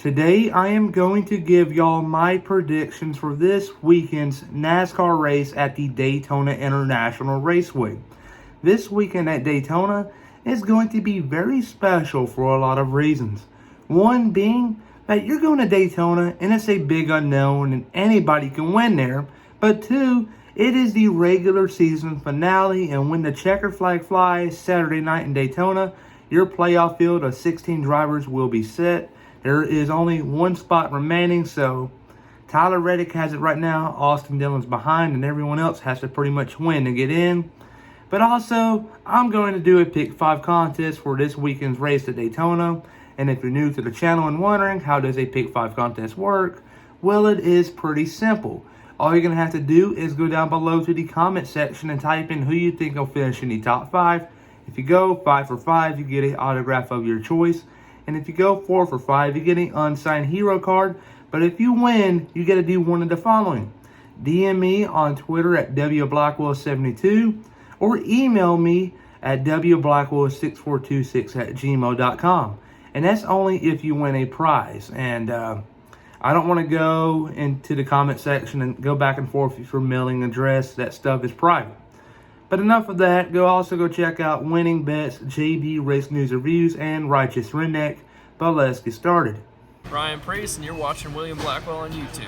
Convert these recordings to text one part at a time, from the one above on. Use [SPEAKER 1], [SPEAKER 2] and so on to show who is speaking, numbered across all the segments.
[SPEAKER 1] Today I am going to give y'all my predictions for this weekend's NASCAR race at the Daytona International Raceway. This weekend at Daytona is going to be very special for a lot of reasons. One being that you're going to Daytona and it's a big unknown and anybody can win there. But two, it is the regular season finale, and when the checker flag flies Saturday night in Daytona, your playoff field of 16 drivers will be set. There is only one spot remaining, so Tyler Reddick has it right now. Austin Dillon's behind, and everyone else has to pretty much win to get in. But also, I'm going to do a Pick 5 contest for this weekend's race at Daytona. And if you're new to the channel and wondering how does a Pick 5 contest work, well, it is pretty simple. All you're going to have to do is go down below to the comment section and type in who you think will finish in the top 5. If you go 5 for 5, you get an autograph of your choice. And if you go 4 for 5, you get an unsigned hero card. But if you win, you get to do one of the following. DM me on Twitter at WBlackwell72 or email me at WBlackwell6426@gmail.com. And that's only if you win a prize. And I don't want to go into the comment section and go back and forth for mailing address. That stuff is private. But enough of that. Go check out Winning Bets, JB Race News Reviews, and Righteous Redneck. But let's get started.
[SPEAKER 2] Ryan Priest, and you're watching William Blackwell on YouTube.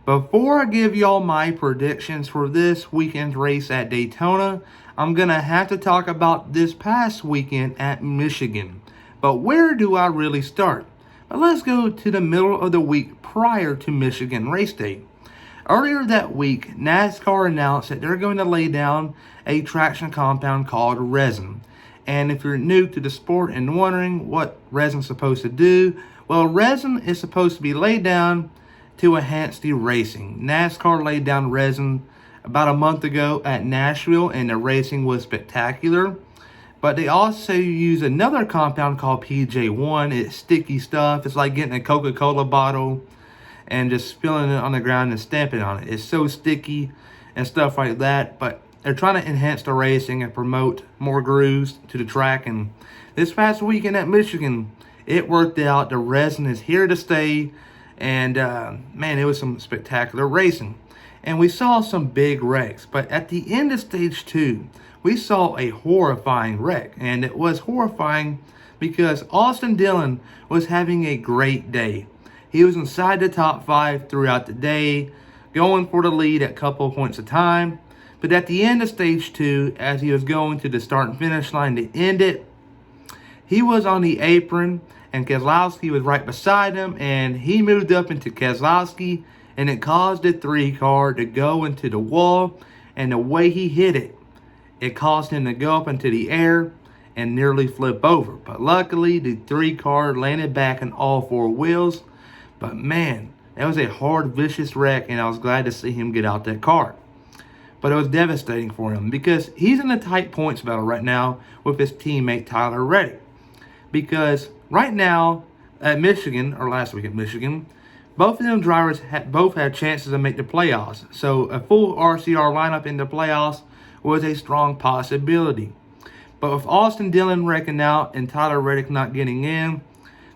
[SPEAKER 1] Before I give y'all my predictions for this weekend's race at Daytona, I'm going to have to talk about this past weekend at Michigan. But where do I really start? But let's go to the middle of the week prior to Michigan race day. Earlier that week, NASCAR announced that they're going to lay down a traction compound called resin. And if you're new to the sport and wondering what resin's supposed to do, well, resin is supposed to be laid down to enhance the racing. NASCAR laid down resin about a month ago at Nashville, and the racing was spectacular. But they also use another compound called PJ1. It's sticky stuff. It's like getting a Coca-Cola bottle and just spilling it on the ground and stamping on it. It's so sticky and stuff like that. But they're trying to enhance the racing and promote more grooves to the track. And this past weekend at Michigan, it worked out. The resin is here to stay. And man, it was some spectacular racing. And we saw some big wrecks. But at the end of stage 2, we saw a horrifying wreck. And it was horrifying because Austin Dillon was having a great day. He was inside the top 5 throughout the day, going for the lead at a couple of points of time. But at the end of stage 2, as he was going to the start and finish line to end it, he was on the apron and Keselowski was right beside him, and he moved up into Keselowski, and it caused the 3 car to go into the wall. And the way he hit it, it caused him to go up into the air and nearly flip over. But luckily, the 3 car landed back on all 4 wheels. But man, that was a hard, vicious wreck, and I was glad to see him get out that car. But it was devastating for him because he's in a tight points battle right now with his teammate Tyler Reddick. Because right now at Michigan, or last week at Michigan, both of them drivers both had chances to make the playoffs. So a full RCR lineup in the playoffs was a strong possibility. But with Austin Dillon wrecking out and Tyler Reddick not getting in,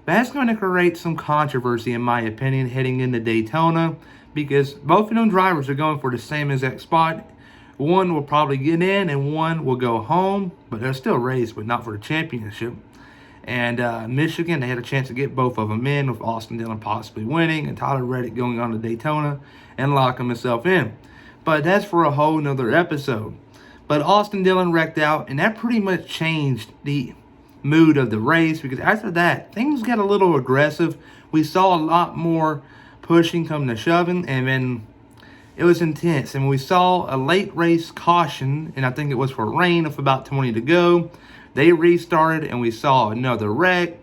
[SPEAKER 1] that's going to create some controversy, in my opinion, heading into Daytona, because both of them drivers are going for the same exact spot. One will probably get in and one will go home, but they'll still race, but not for the championship. And Michigan, they had a chance to get both of them in, with Austin Dillon possibly winning and Tyler Reddick going on to Daytona and locking himself in. But that's for a whole nother episode. But Austin Dillon wrecked out, and that pretty much changed the mood of the race, because after that things got a little aggressive. We saw a lot more pushing come to shoving, and then it was intense. And we saw a late race caution, and I think it was for rain, with about 20 to go. They restarted and we saw another wreck,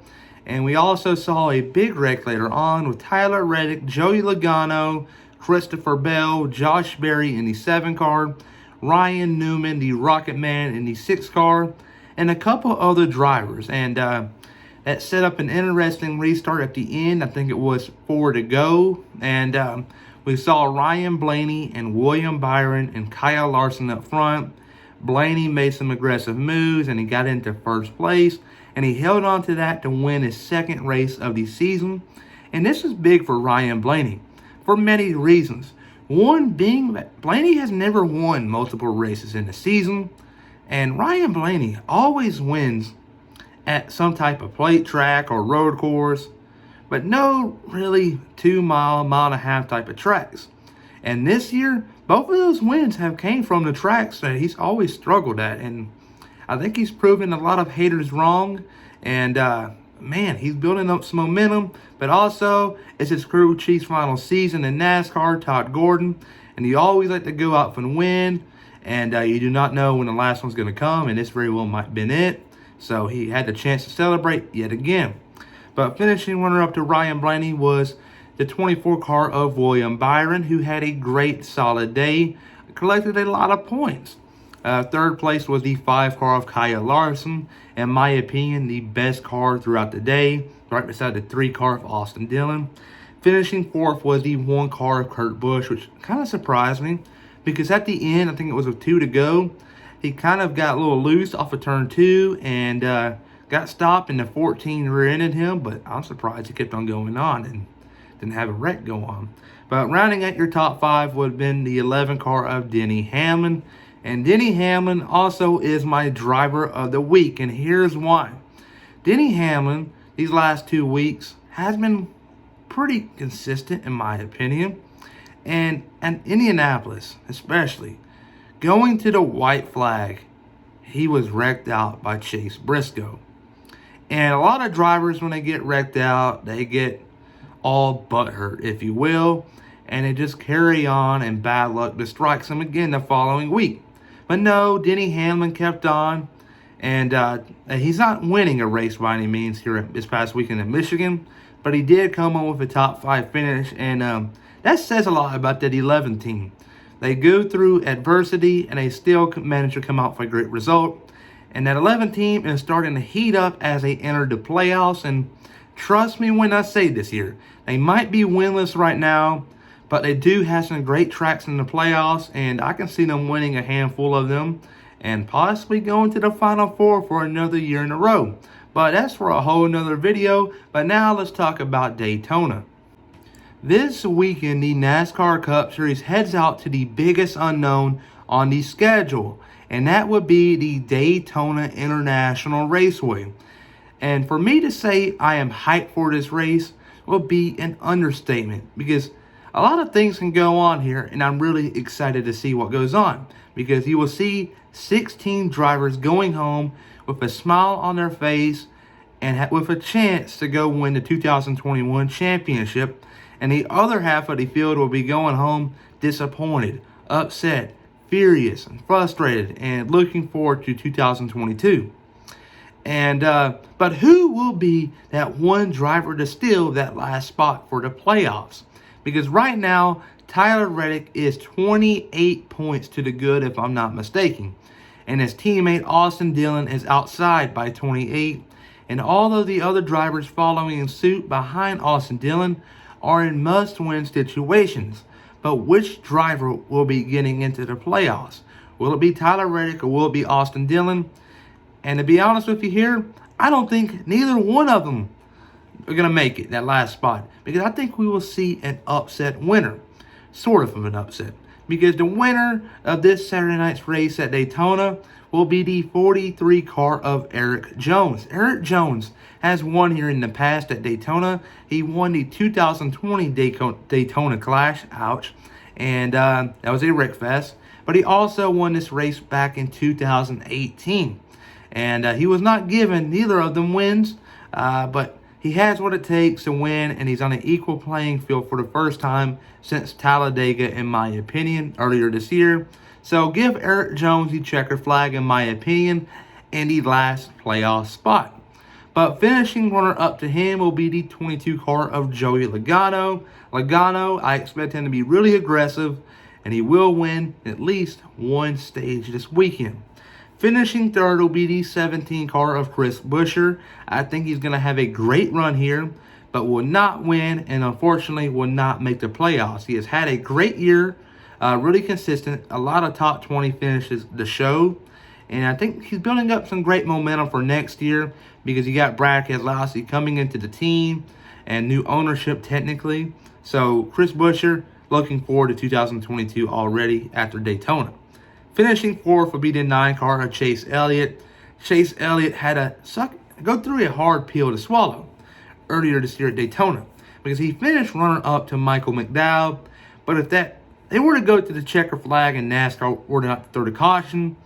[SPEAKER 1] and we also saw a big wreck later on with Tyler Reddick, Joey Logano, Christopher Bell, Josh Berry in the 7 car, Ryan Newman, the Rocket Man, in the 6 car, and a couple other drivers. And that set up an interesting restart at the end. I think it was 4 to go. And we saw Ryan Blaney and William Byron and Kyle Larson up front. Blaney made some aggressive moves and he got into first place. and he held on to that to win his second race of the season. And this is big for Ryan Blaney for many reasons. One being that Blaney has never won multiple races in the season, and Ryan Blaney always wins at some type of plate track or road course, but no really 2 mile, mile and a half type of tracks. And this year, both of those wins have came from the tracks that he's always struggled at, and I think he's proven a lot of haters wrong. And man, he's building up some momentum. But also, it's his crew chief's final season in NASCAR, Todd Gordon, and he always like to go out and win. And you do not know when the last one's going to come, and this very well might have been it. So he had the chance to celebrate yet again. But finishing runner-up to Ryan Blaney was the 24 car of William Byron, who had a great solid day, collected a lot of points. Third place was the 5 car of Kyle Larson, in my opinion, the best car throughout the day, right beside the 3 car of Austin Dillon. Finishing fourth was the 1 car of Kurt Busch, which kind of surprised me, because at the end, I think it was with 2 to go, he kind of got a little loose off of turn 2 and got stopped, and the 14 rear-ended him, but I'm surprised he kept on going on and didn't have a wreck go on. But rounding out your top 5 would have been the 11 car of Denny Hamlin. And Denny Hamlin also is my driver of the week, and here's why. Denny Hamlin, these last 2 weeks, has been pretty consistent in my opinion. And Indianapolis, especially, going to the white flag, he was wrecked out by Chase Briscoe. And a lot of drivers, when they get wrecked out, they get all butthurt, if you will, and they just carry on, and bad luck just strikes them again the following week. But no, Denny Hamlin kept on, and he's not winning a race by any means here this past weekend in Michigan, but he did come on with a top 5 finish, and that says a lot about that 11 team. They go through adversity, and they still manage to come out for a great result. And that 11 team is starting to heat up as they enter the playoffs, and trust me when I say this here, they might be winless right now, but they do have some great tracks in the playoffs, and I can see them winning a handful of them and possibly going to the Final Four for another year in a row. But that's for a whole nother video. But now let's talk about Daytona. This weekend, the NASCAR Cup Series heads out to the biggest unknown on the schedule, and that would be the Daytona International Raceway. And for me to say I am hyped for this race will be an understatement, because a lot of things can go on here, and I'm really excited to see what goes on, because you will see 16 drivers going home with a smile on their face and with a chance to go win the 2021 championship, and the other half of the field will be going home disappointed, upset, furious, and frustrated, and looking forward to 2022. And but who will be that one driver to steal that last spot for the playoffs? Because right now, Tyler Reddick is 28 points to the good, if I'm not mistaken. And his teammate Austin Dillon is outside by 28. And although the other drivers following in suit behind Austin Dillon are in must-win situations, but which driver will be getting into the playoffs? Will it be Tyler Reddick or will it be Austin Dillon? And to be honest with you here, I don't think neither one of them are going to make it, that last spot. Because I think we will see an upset winner. Sort of an upset. Because the winner of this Saturday night's race at Daytona will be the 43 car of Eric Jones. Eric Jones has won here in the past at Daytona. He won the 2020 Daytona Clash. Ouch. And that was a wreck fest. But he also won this race back in 2018. And he was not given neither of them wins. But he has what it takes to win, and he's on an equal playing field for the first time since Talladega, in my opinion, earlier this year. So give Eric Jones the checker flag, in my opinion, in the last playoff spot. But finishing runner-up to him will be the 22 car of Joey Logano. Logano, I expect him to be really aggressive, and he will win at least one stage this weekend. Finishing third will be the 17 car of Chris Buescher. I think he's going to have a great run here, but will not win, and unfortunately will not make the playoffs. He has had a great year, really consistent, a lot of top 20 finishes to show, And I think he's building up some great momentum for next year because you got Brad Keselowski coming into the team and new ownership technically. So Chris Buescher, looking forward to 2022 already after Daytona. Finishing fourth will be the 9 car of Chase Elliott. Chase Elliott had to go through a hard pill to swallow earlier this year at Daytona because he finished runner-up to Michael McDowell. But if they were to go to the checker flag and NASCAR were not to throw the caution,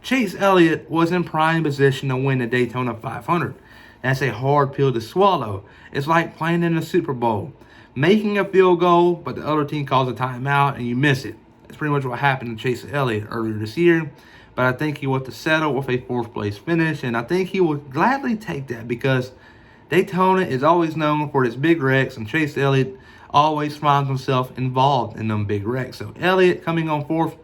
[SPEAKER 1] Chase Elliott was in prime position to win the Daytona 500. That's a hard pill to swallow. It's like playing in the Super Bowl. Making a field goal, but the other team calls a timeout and you miss it. That's pretty much what happened to Chase Elliott earlier this year. But I think he wants to settle with a 4th place finish, and I think he will gladly take that because Daytona is always known for its big wrecks, and Chase Elliott always finds himself involved in them big wrecks. So Elliott coming on 4th,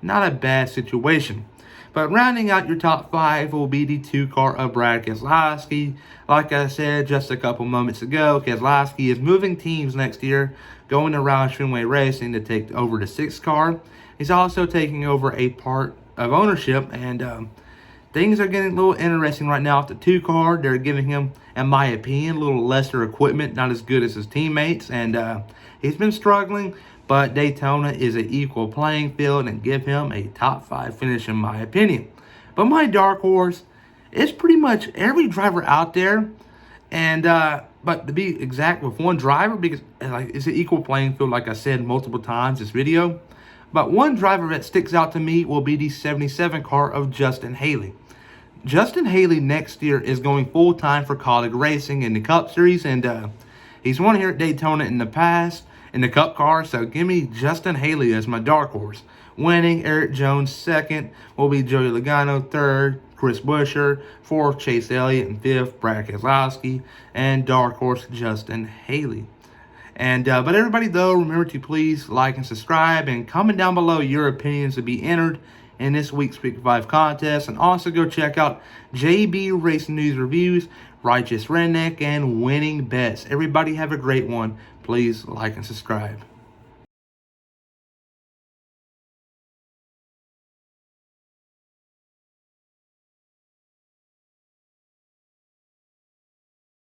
[SPEAKER 1] not a bad situation. But rounding out your top 5 will be the 2 car of Brad Keselowski. Like I said just a couple moments ago, Keselowski is moving teams next year, going to Roush Fenway Racing to take over the 6 car. He's also taking over a part of ownership, and things are getting a little interesting right now with the 2 car. They're giving him, in my opinion, a little lesser equipment, not as good as his teammates, and he's been struggling. But Daytona is an equal playing field and give him a top 5 finish in my opinion. But my dark horse is pretty much every driver out there, and but to be exact with one driver, because it's an equal playing field, like I said multiple times this video. But one driver that sticks out to me will be the 77 car of Justin Haley. Justin Haley next year is going full-time for Kaulig Racing in the Cup Series, and he's won here at Daytona in the past in the Cup car, so give me Justin Haley as my dark horse. Winning, Eric Jones 2nd, will be Joey Logano 3rd, Chris Buescher 4th, Chase Elliott, and 5th, Brad Keselowski, and dark horse Justin Haley. And but everybody though, remember to please like and subscribe and comment down below your opinions to be entered in this week's Pick 5 contest. And also go check out JB Racing News Reviews, Righteous Redneck, and Winning Bets. Everybody have a great one. Please like and subscribe.